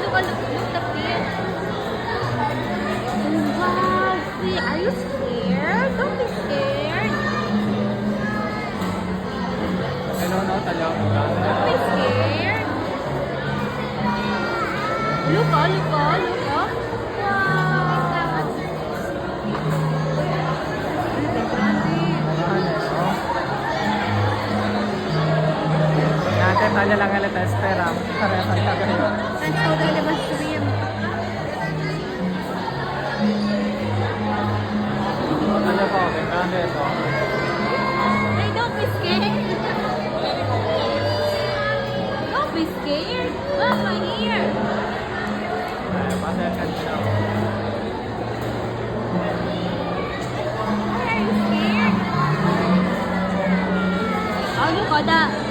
look the fish. Wow, see, are you scared? Don't be scared. Don't be scared. Look, look, look. Wow. Tanya lang ulit, espera. Parehas kayo. And so they never swim. Tanya po, grande ito. Hey, don't be scared. Don't be scared. Oh, my ear. Pasaya ka siya. Why are you scared? Oh, look at that.